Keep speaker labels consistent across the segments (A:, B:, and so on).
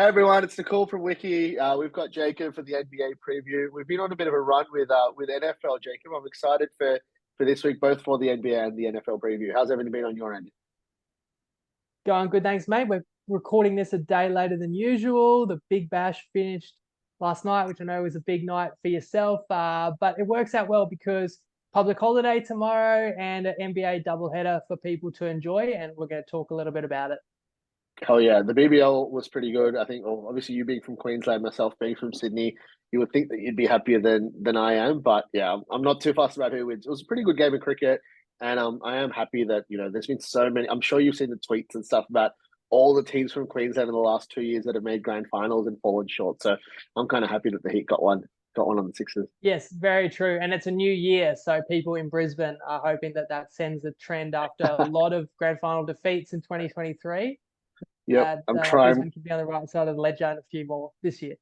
A: everyone, it's Nakul from Wicky. We've got Jacob for the NBA preview. We've been on a bit of a run with NFL, Jacob. I'm excited for this week, both for the NBA and the NFL preview. How's everything been on your end?
B: Going good, thanks, mate. We're recording this a day later than usual. The Big Bash finished last night, which I know was a big night for yourself, but it works out well because public holiday tomorrow and an NBA doubleheader for people to enjoy, and we're going to talk a little bit about it.
A: Oh yeah, the BBL was pretty good. I think, well, obviously you being from Queensland, myself being from Sydney, you would think that you'd be happier than I am. But yeah, I'm not too fussed about who wins. It was a pretty good game of cricket, and I am happy that there's been so many. I'm sure you've seen the tweets and stuff about all the teams from Queensland in the last 2 years that have made grand finals and fallen short. So I'm kind of happy that the Heat got one on the Sixers.
B: Yes, very true. And it's a new year, so people in Brisbane are hoping that sends a trend after a lot of grand final defeats in 2023.
A: Yep, I'm
B: Brisbane
A: trying.
B: can be on the right side of the ledger and a few more this year.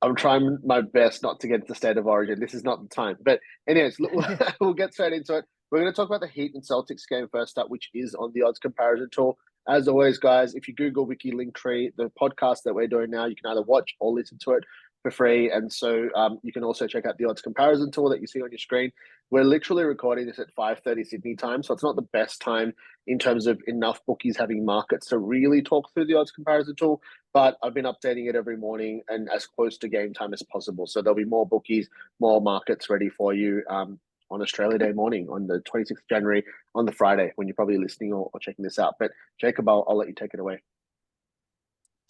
A: I'm trying my best not to get to State of Origin. This is not the time. But anyways, look, we'll get straight into it. We're going to talk about the Heat and Celtics game first up, which is on the odds comparison tool. As always, guys, if you Google Wiki Linktree, the podcast that we're doing now, you can either watch or listen to it for free. And so you can also check out the odds comparison tool that you see on your screen. We're literally recording this at 5:30 Sydney time, so it's not the best time in terms of enough bookies having markets to really talk through the odds comparison tool. But I've been updating it every morning and as close to game time as possible. So there'll be more bookies, more markets ready for you on Australia Day morning on the 26th of January on the Friday when you're probably listening or checking this out. But Jacob, I'll let you take it away.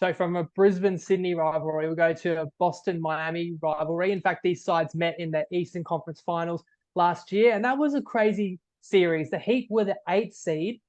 B: So from a Brisbane-Sydney rivalry, we'll go to a Boston-Miami rivalry. In fact, these sides met in the Eastern Conference Finals last year, and that was a crazy series. The Heat were the 8th seed.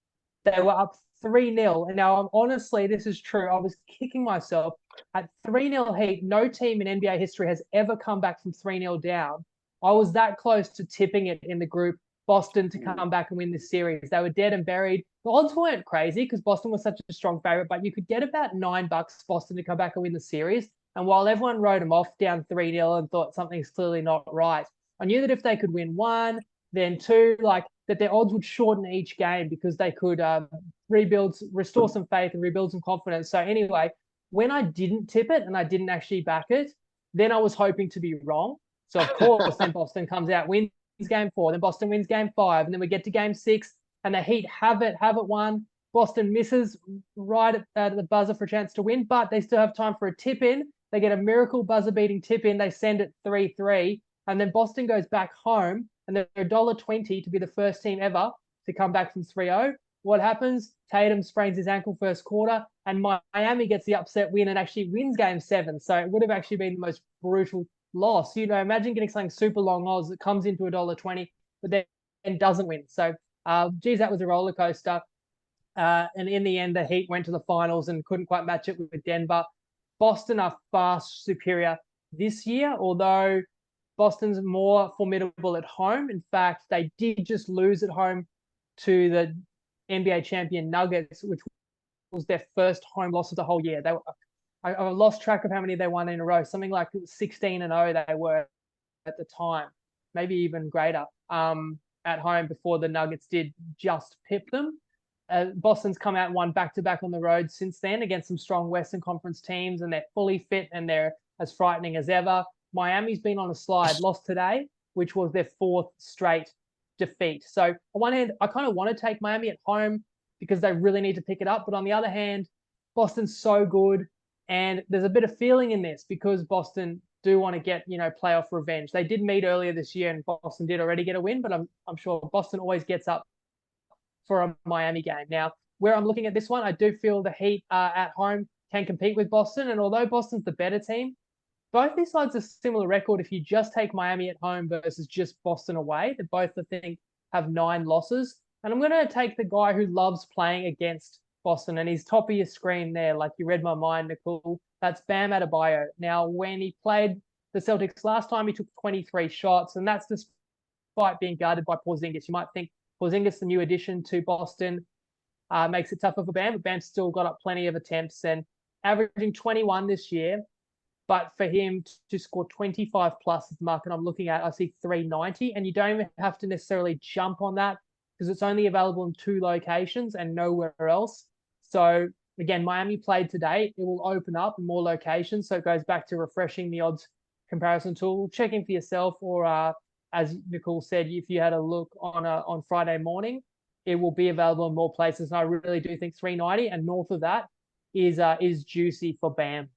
B: They were up 3-0. And now, honestly, this is true. I was kicking myself. At 3-0 Heat, no team in NBA history has ever come back from 3-0 down. I was that close to tipping it in the group, Boston to come back and win this series. They were dead and buried. The odds weren't crazy because Boston was such a strong favorite, but you could get about $9 Boston to come back and win the series. And while everyone wrote them off down 3-0 and thought something's clearly not right, I knew that if they could win one, then two, that their odds would shorten each game because they could rebuild, restore some faith and rebuild some confidence. So anyway, when I didn't tip it and I didn't actually back it, then I was hoping to be wrong. So of course, then Boston comes out, wins game 4, then Boston wins game 5, and then we get to game 6, and the Heat have it won. Boston misses right at the buzzer for a chance to win, but they still have time for a tip in. They get a miracle buzzer-beating tip in. They send it 3-3, and then Boston goes back home, and they're $1.20 to be the first team ever to come back from 3-0. What happens? Tatum sprains his ankle first quarter, and Miami gets the upset win and actually wins game 7. So it would have actually been the most brutal loss. Imagine getting something super long odds that comes into $1.20, but then doesn't win. So, geez, that was a roller coaster. And in the end, the Heat went to the finals and couldn't quite match it with Denver. Boston are far superior this year, although Boston's more formidable at home. In fact, they did just lose at home to the NBA champion Nuggets, which was their first home loss of the whole year. I lost track of how many they won in a row. Something like 16-0 they were at the time, maybe even greater at home before the Nuggets did just pip them. Boston's come out and won back-to-back on the road since then against some strong Western Conference teams, and they're fully fit and they're as frightening as ever. Miami's been on a slide, lost today, which was their 4th straight defeat. So on one hand, I kind of want to take Miami at home because they really need to pick it up. But on the other hand, Boston's so good. And there's a bit of feeling in this because Boston do want to get, playoff revenge. They did meet earlier this year and Boston did already get a win, but I'm sure Boston always gets up for a Miami game. Now, where I'm looking at this one, I do feel the Heat at home can compete with Boston. And although Boston's the better team, both these sides are similar record if you just take Miami at home versus just Boston away. They both, I think, have 9 losses. And I'm going to take the guy who loves playing against Boston, and he's top of your screen there, like you read my mind, Nakul. That's Bam Adebayo. Now, when he played the Celtics last time, he took 23 shots, and that's despite being guarded by Porzingis. You might think Porzingis, the new addition to Boston, makes it tougher for Bam, but Bam's still got up plenty of attempts and averaging 21 this year. But for him to score 25 plus is the market I'm looking at, I see 390, and you don't even have to necessarily jump on that because it's only available in 2 locations and nowhere else. So again, Miami played today. It will open up in more locations. So it goes back to refreshing the odds comparison tool, checking for yourself, or as Nakul said, if you had a look on Friday morning, it will be available in more places. And I really do think 390 and north of that is juicy for BAM.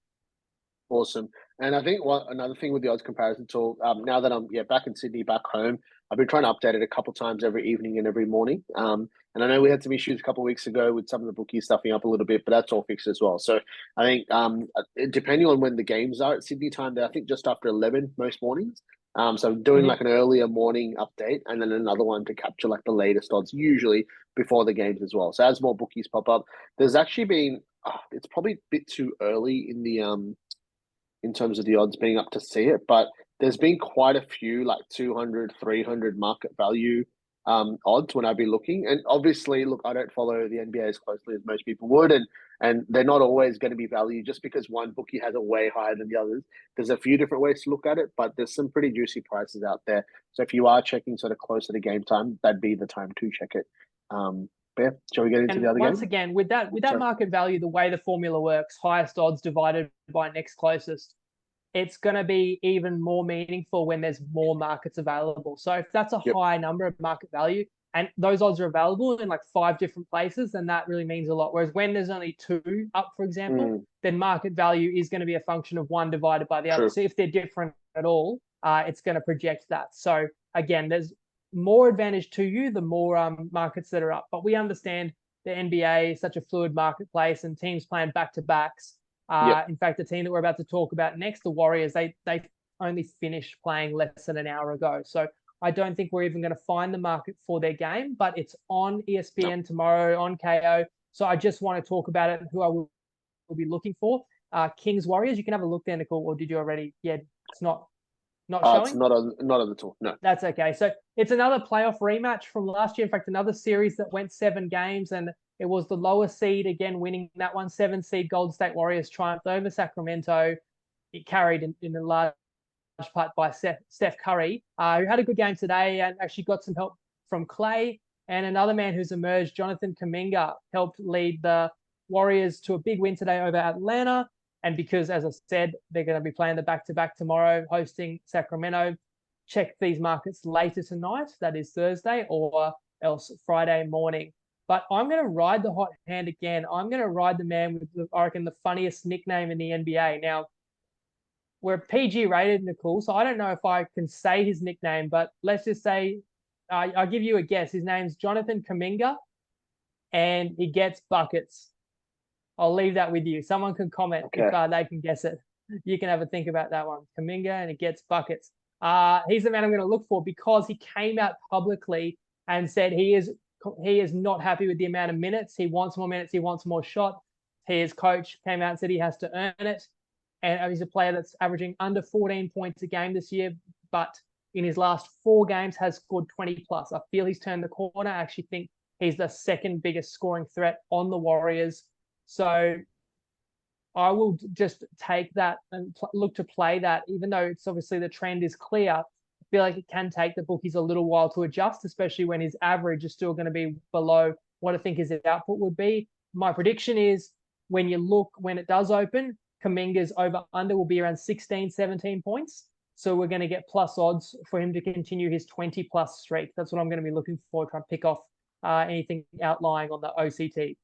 A: Awesome. And I think another thing with the odds comparison tool, now that I'm back in Sydney, back home, I've been trying to update it a couple times every evening and every morning. And I know we had some issues a couple of weeks ago with some of the bookies stuffing up a little bit, but that's all fixed as well. So I think depending on when the games are at Sydney time, I think just after 11 most mornings. So I'm doing like an earlier morning update and then another one to capture like the latest odds, usually before the games as well. So as more bookies pop up, there's actually been it's probably a bit too early in the in terms of the odds being up to see it, but there's been quite a few like 200, 300 market value odds when I've been looking. And obviously, look, I don't follow the NBA as closely as most people would, and they're not always going to be value just because one bookie has a way higher than the others. There's a few different ways to look at it, but there's some pretty juicy prices out there. So if you are checking sort of closer to game time, that'd be the time to check it. But yeah, shall we get into the other
B: once
A: game?
B: Again, with that market value, the way the formula works, highest odds divided by next closest, it's going to be even more meaningful when there's more markets available. So if that's a high number of market value and those odds are available in like 5 different places, then that really means a lot. Whereas when there's only 2 up, for example, then market value is going to be a function of one divided by the other. So if they're different at all, it's going to project that. So again, there's more advantage to you the more markets that are up. But we understand the NBA is such a fluid marketplace and teams playing back-to-backs. In fact, the team that we're about to talk about next, the Warriors, they only finished playing less than an hour ago. So I don't think we're even going to find the market for their game, but it's on ESPN tomorrow, on KO. So I just want to talk about it and who I will be looking for. Kings Warriors, you can have a look there, Nakul, or did you already? Yeah, it's not showing?
A: It's not on the tool, no.
B: That's okay. So it's another playoff rematch from last year. In fact, another series that went 7 games, and it was the lower seed again winning that one. 7 seed Golden State Warriors triumphed over Sacramento. It carried in a large part by Steph Curry, who had a good game today and actually got some help from Clay. And another man who's emerged, Jonathan Kuminga, helped lead the Warriors to a big win today over Atlanta. And because, as I said, they're going to be playing the back-to-back tomorrow, hosting Sacramento, check these markets later tonight, that is Thursday, or else Friday morning. But I'm going to ride the hot hand again. I'm going to ride the man with, I reckon, the funniest nickname in the NBA. Now, we're PG rated, Nakul, so I don't know if I can say his nickname, but let's just say, I'll give you a guess. His name's Jonathan Kuminga, and he gets buckets. I'll leave that with you. Someone can comment if they can guess it. You can have a think about that one. Kuminga, and it gets buckets. He's the man I'm going to look for because he came out publicly and said he is not happy with the amount of minutes. He wants more minutes. He wants more shots. His coach came out and said he has to earn it. And he's a player that's averaging under 14 points a game this year, but in his last 4 games has scored 20 plus. I feel he's turned the corner. I actually think he's the second biggest scoring threat on the Warriors. So I will just take that and look to play that, even though it's obviously the trend is clear. I feel like it can take the bookies a little while to adjust, especially when his average is still going to be below what I think his output would be. My prediction is when it does open, Kuminga's over-under will be around 16, 17 points. So we're going to get plus odds for him to continue his 20-plus streak. That's what I'm going to be looking for, trying to pick off anything outlying on the OCT.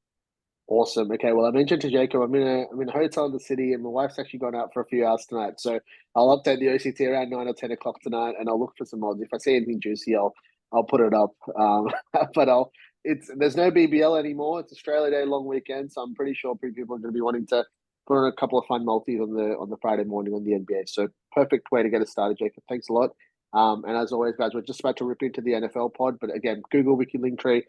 A: Awesome. Okay, well, I mentioned to Jacob, I'm in a hotel in the city, and my wife's actually gone out for a few hours tonight. So I'll update the OCT around 9 or 10 o'clock tonight, and I'll look for some odds. If I see anything juicy, I'll put it up. But there's no BBL anymore. It's Australia Day long weekend, so I'm pretty sure people are going to be wanting to put on a couple of fun multis on the Friday morning on the NBA. So perfect way to get us started, Jacob. Thanks a lot. And as always, guys, we're just about to rip into the NFL pod. But again, Google Wiki Linktree,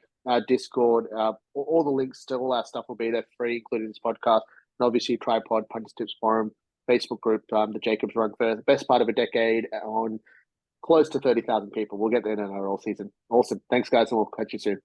A: Discord, all the links to all our stuff will be there free, including this podcast. And obviously, Trypod, Punters Tips Forum, Facebook group that Jacob's run for the best part of a decade on close to 30,000 people. We'll get there in our all season. Awesome. Thanks, guys, and we'll catch you soon.